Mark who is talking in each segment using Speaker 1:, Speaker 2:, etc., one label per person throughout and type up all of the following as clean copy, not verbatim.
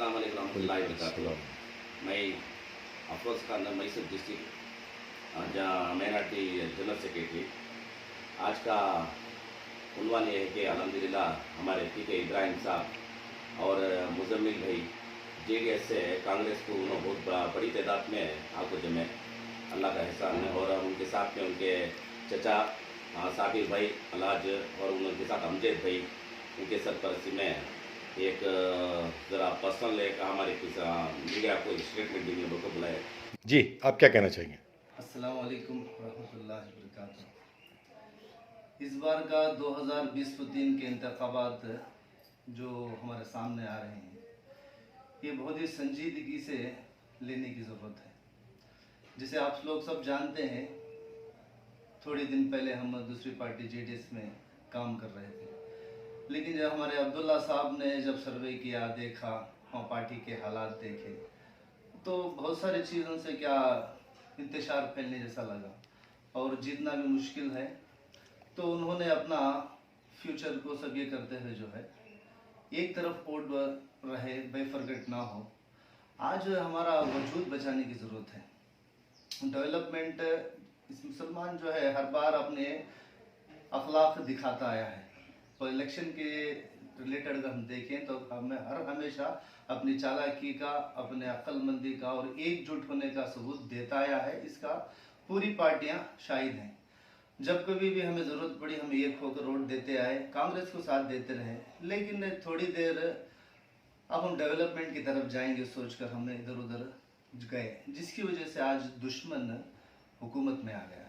Speaker 1: अस्सलाम वालेकुम रहमतुल्लाहि व बरकातुहू। मैं अफरोज़ खान, मैसूर डिस्ट्रिक्ट जहाँ माइनॉरिटी जनरल सेक्रेटरी। आज का उन्वान ये है कि अल्हम्दुलिल्लाह हमारे पीके इब्राहिम साहब और मुजम्मिल भाई जेडीएस से कांग्रेस को उन्होंने बहुत बड़ी तादाद में आपको जमे, अल्लाह का एहसान है। और उनके साथ में उनके चचा साबिर भाई अलाज और उनके साथ अमजद भाई, उनके सरपरस्ती में एक ज़रा पर्सनल एक हमारे मीडिया को स्टेटमेंट देने को बुलाया।
Speaker 2: जी, आप क्या कहना चाहेंगे?
Speaker 3: अस्सलाम वालेकुम रहमतुल्लाहि व बरकातुहू। इस बार का 2023 के इंतखाबात जो हमारे सामने आ रहे हैं, ये बहुत ही संजीदगी से लेने की ज़रूरत है। जिसे आप लोग सब जानते हैं, थोड़े दिन पहले हम दूसरी पार्टी जेडीएस में काम कर रहे थे, लेकिन जब हमारे अब्दुल्ला साहब ने जब सर्वे किया, देखा, वहाँ पार्टी के हालात देखे, तो बहुत सारी चीज़ों से क्या इंतशार फैलने जैसा लगा और जीतना भी मुश्किल है। तो उन्होंने अपना फ्यूचर को सब ये करते हुए जो है एक तरफ वोट रहे, बेफरगट ना हो। आज हमारा वजूद बचाने की ज़रूरत है। डेवलपमेंट इस मुसलमान जो है हर बार अपने अखलाक दिखाता आया है। तो इलेक्शन के रिलेटेड अगर हम देखें तो हमें हमेशा अपनी चालाकी का, अपने अक्लमंदी का और एकजुट होने का सबूत देता आया है। इसका पूरी पार्टियां शाहिद हैं। जब कभी भी हमें ज़रूरत पड़ी, हम एक होकर वोट देते आए, कांग्रेस को साथ देते रहे। लेकिन थोड़ी देर अब हम डेवलपमेंट की तरफ जाएंगे सोचकर हमने इधर उधर गए, जिसकी वजह से आज दुश्मन हुकूमत में आ गया है।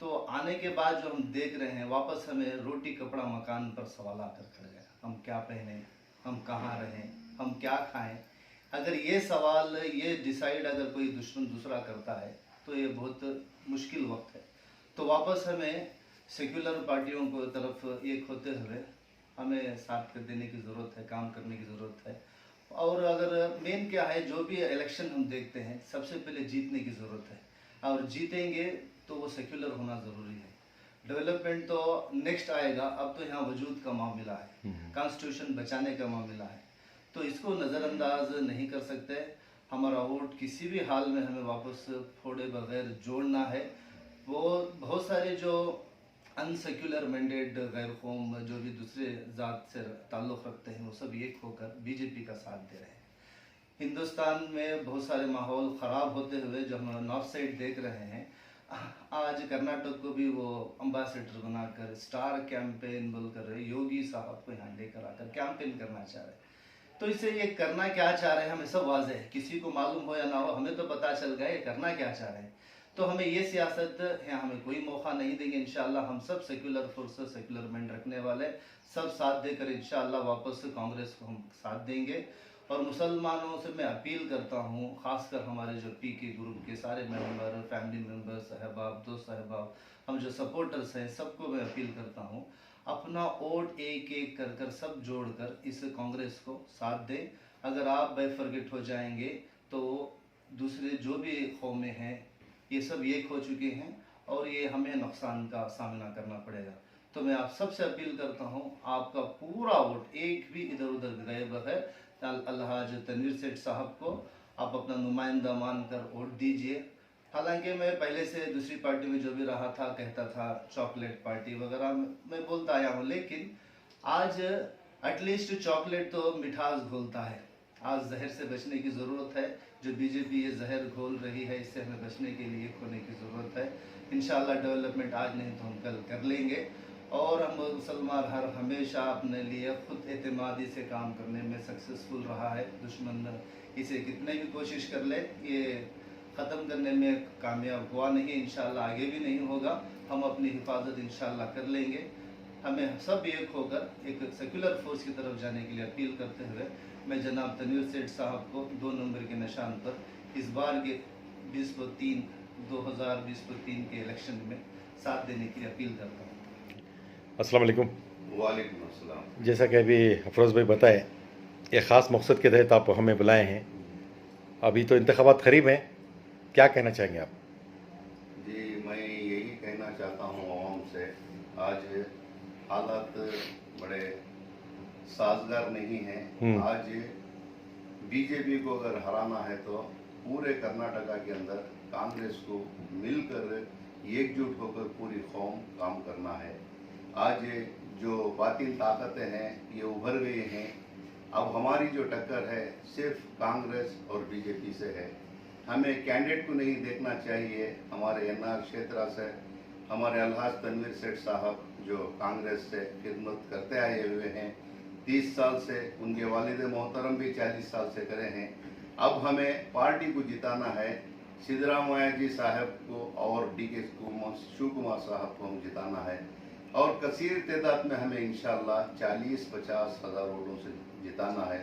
Speaker 3: तो आने के बाद जो हम देख रहे हैं, वापस हमें रोटी कपड़ा मकान पर सवाल आकर खड़ गया। हम क्या पहने, हम कहाँ रहें, हम क्या खाएं। अगर ये सवाल, ये डिसाइड अगर कोई दुश्मन दूसरा करता है तो ये बहुत मुश्किल वक्त है। तो वापस हमें सेक्युलर पार्टियों को तरफ एक होते हुए हमें साथ कर देने की ज़रूरत है, काम करने की ज़रूरत है। और अगर मेन क्या है, जो भी इलेक्शन हम देखते हैं, सबसे पहले जीतने की ज़रूरत है। और जीतेंगे तो वो सेक्युलर होना ज़रूरी है। डेवलपमेंट तो नेक्स्ट आएगा। अब तो यहाँ वजूद का मामला है, कॉन्स्टिट्यूशन बचाने का मामला है, तो इसको नज़रअंदाज नहीं कर सकते। हमारा वोट किसी भी हाल में हमें वापस फोड़े बगैर जोड़ना है। वो बहुत सारे जो अनसेक्युलर मैंडेट गैर कौम जो भी दूसरे ज़ात से ताल्लुक़ रखते हैं, वो सब एक होकर बीजेपी का साथ दे रहे हैं। हिंदुस्तान में बहुत सारे माहौल ख़राब होते हुए जो हम नॉर्थ साइड देख रहे हैं, आज कर्नाटक को भी वो अम्बासडर बनाकर स्टार कैंपेन बोल कर रहे, योगी साहब को यहाँ लेकर आकर कैंपेन करना चाह रहे हैं। तो इसे ये करना क्या चाह रहे हैं हमें सब वाज़ेह है। किसी को मालूम हो या ना हो, हमें तो पता चल गया ये करना क्या चाह रहे हैं। तो हमें ये सियासत है, हमें कोई मौका नहीं देंगे। इंशाल्लाह हम सब सेक्युलर फोर्सेस, सेक्युलर माइंड रखने वाले सब साथ देकर इंशाल्लाह वापस कांग्रेस को हम साथ देंगे। और मुसलमानों से मैं अपील करता हूँ, ख़ासकर हमारे जो पीके ग्रुप के सारे मेंबर, फैमिली मेंबर्स, अहबाब, दोस्त अहबाब, हम जो सपोर्टर्स हैं, सबको मैं अपील करता हूँ, अपना वोट एक एक कर कर सब जोड़कर इस कांग्रेस को साथ दें। अगर आप बेफरगट हो जाएंगे तो दूसरे जो भी कौमें हैं ये सब एक हो चुके हैं और ये हमें नुकसान का सामना करना पड़ेगा। तो मैं आप सबसे अपील करता हूँ, आपका पूरा वोट एक भी इधर उधर गए बगैर अलहाज तनवीर सेठ साहब को आप अपना नुमाइंदा मानकर वोट दीजिए। हालांकि मैं पहले से दूसरी पार्टी में जो भी रहा था, कहता था चॉकलेट पार्टी वगैरह मैं बोलता आया हूँ, लेकिन आज एटलीस्ट चॉकलेट तो मिठास घोलता है। आज जहर से बचने की ज़रूरत है। जो बीजेपी ये जहर घोल रही है, इससे हमें बचने के लिए खोने की ज़रूरत है। इंशाल्लाह डेवलपमेंट आज नहीं तो हम कल कर लेंगे। और हम मुसलमान हर हमेशा अपने लिए खुद एतमादी से काम करने में सक्सेसफुल रहा है। दुश्मन इसे कितने भी कोशिश कर ले, ये ख़त्म करने में कामयाब हुआ नहीं, इंशाल्लाह आगे भी नहीं होगा। हम अपनी हिफाजत इंशाल्लाह कर लेंगे। हमें सब एक होकर एक सेक्युलर फोर्स की तरफ जाने के लिए अपील करते हुए मैं जनाब तनवीर सेठ साहब को 2 नंबर के निशान पर इस बार के 2023 के इलेक्शन में साथ देने की अपील करता हूँ।
Speaker 2: अस्सलाम वालेकुम।
Speaker 1: वालेकुम अस्सलाम।
Speaker 2: जैसा कि अभी अफरोज़ भाई बताए, एक ख़ास मकसद के तहत आप हमें बुलाए हैं। अभी तो इंतखाबात करीब हैं, क्या कहना चाहेंगे आप?
Speaker 4: जी, मैं यही कहना चाहता हूँ आवाम से, आज हालात बड़े साजगार नहीं हैं। आज बीजेपी को अगर हराना है तो पूरे कर्नाटका के अंदर कांग्रेस को मिलकर एकजुट होकर पूरी कौम काम करना है। आज जो बातिल ताकतें हैं ये उभर गई हैं। अब हमारी जो टक्कर है सिर्फ कांग्रेस और बीजेपी से है। हमें कैंडिडेट को नहीं देखना चाहिए। हमारे एनआर क्षेत्र से हमारे अलहाज तनवीर सेठ साहब जो कांग्रेस से खिदमत करते आए हुए हैं 30 साल से, उनके वालिद मोहतरम भी 40 साल से करे हैं। अब हमें पार्टी को जिताना है। सिद्धरामैया जी साहब को और DK शिव कुमार साहब को हम जिताना है और कसीर तादाद में हमें इंशाल्लाह 40-50 हज़ार वोटों से जिताना है।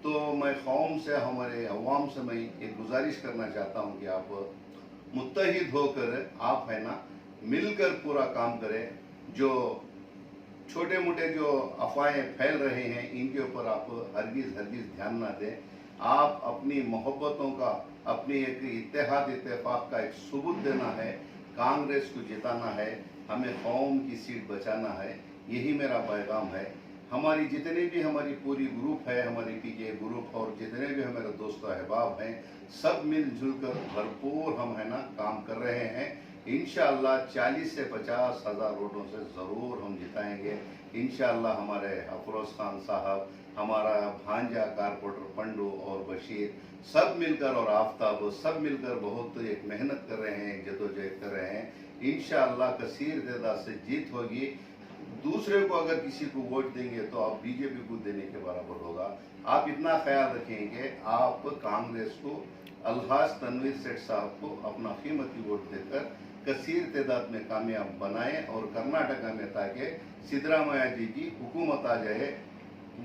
Speaker 4: तो मैं कौम से, हमारे अवाम से मैं एक गुजारिश करना चाहता हूं कि आप मुत्तहिद होकर आप है ना मिलकर पूरा काम करें। जो छोटे मोटे जो अफवाहें फैल रहे हैं इनके ऊपर आप हरगिज ध्यान ना दें। आप अपनी मोहब्बतों का, अपनी एक इत्तेफाक का एक सबूत देना है। कांग्रेस को जिताना है, हमें कौम की सीट बचाना है। यही मेरा पैगाम है। हमारी जितने भी हमारी पूरी ग्रुप है, हमारी PK ग्रुप और जितने भी हमारे दोस्त अहबाब हैं, सब मिलजुल कर भरपूर हम है ना काम कर रहे हैं। इंशाअल्लाह 40 से 50 हज़ार वोटों से ज़रूर हम जिताएंगे। इंशाअल्लाह हमारे अफरोज खान साहब, हमारा भांजा कारपोरेटर पंडू और बशीर सब मिलकर और आफ्ताब सब मिलकर बहुत एक मेहनत कर रहे हैं, जदोजहद कर रहे हैं। इंशाअल्लाह कसीर तादाद से जीत होगी। दूसरे को अगर किसी को वोट देंगे तो आप बीजेपी को देने के बराबर होगा। आप इतना ख्याल रखेंगे, आप कांग्रेस को, अलहाज तनवीर सेठ साहब को अपना कीमती वोट देकर कसीर तादाद में कामयाब बनाएं और कर्नाटका में ताकि सिद्धरामैया जी की हुकूमत आ जाए।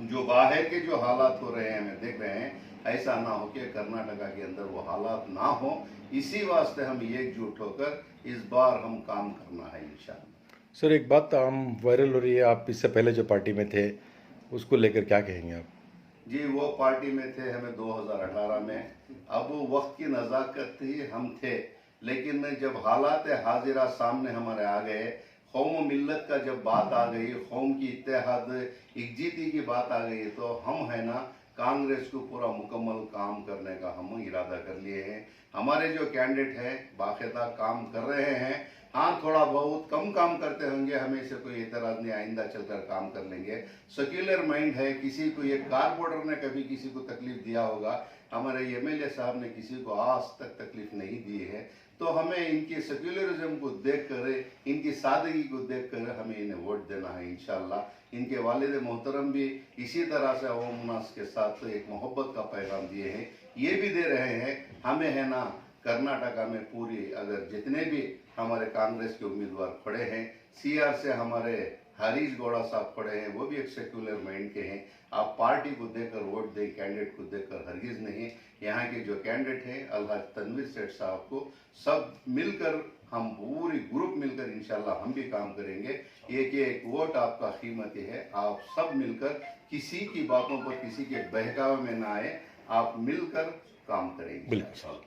Speaker 4: जो बाहर के जो हालात हो रहे हैं हमें देख रहे हैं, ऐसा ना हो कि कर्नाटका के अंदर वो हालात ना हो। इसी वास्ते हम एकजुट होकर इस बार हम काम करना है इंशाअल्लाह।
Speaker 2: सर एक बात आम वायरल हो रही है, आप इससे पहले जो पार्टी में थे उसको लेकर क्या कहेंगे आप?
Speaker 4: जी वो पार्टी में थे हमें 2018 में। अब वो वक्त की नज़ाकत ही हम थे, लेकिन जब हालात हाजिरा सामने हमारे आ गए, कौम मिल्लत का जब बात आ गई, कौम की इत्तेहाद एकजुटी की बात आ गई, तो हम है ना कांग्रेस को पूरा मुकम्मल काम करने का हम इरादा कर लिए हैं। हमारे जो कैंडिडेट हैं बाकायदा काम कर रहे हैं। हाँ थोड़ा बहुत कम काम करते होंगे, हमें से कोई एतराज़ नहीं, आइंदा चलकर काम कर लेंगे। सेक्युलर माइंड है। किसी को एक कारपोरेटर ने कभी किसी को तकलीफ दिया होगा, हमारे MLA साहब ने किसी को आज तक तकलीफ नहीं दी है। तो हमें इनकी सेक्युलरिज्म को देखकर, इनकी सादगी को देखकर हमें इन्हें वोट देना है इंशाअल्लाह। इनके वालिद मोहतरम भी इसी तरह से अवाम उन्नास के साथ एक मोहब्बत का पैगाम दिए हैं, ये भी दे रहे हैं। हमें है ना कर्नाटका में पूरी, अगर जितने भी हमारे कांग्रेस के उम्मीदवार खड़े हैं, CR से हमारे हरीश गौड़ा साहब खड़े हैं, वो भी एक सेक्युलर माइंड के हैं। आप पार्टी को देकर वोट दें, कैंडिडेट को देकर हरगिज नहीं। यहाँ के जो कैंडिडेट हैं अलहाज तनवीर सेठ साहब को सब मिलकर, हम पूरी ग्रुप मिलकर इंशाल्लाह हम भी काम करेंगे। एक वोट आपका कीमती है। आप सब मिलकर किसी की बातों पर, किसी के बहकावे में ना आए, आप मिलकर काम करेंगे।
Speaker 2: बिल्कुल।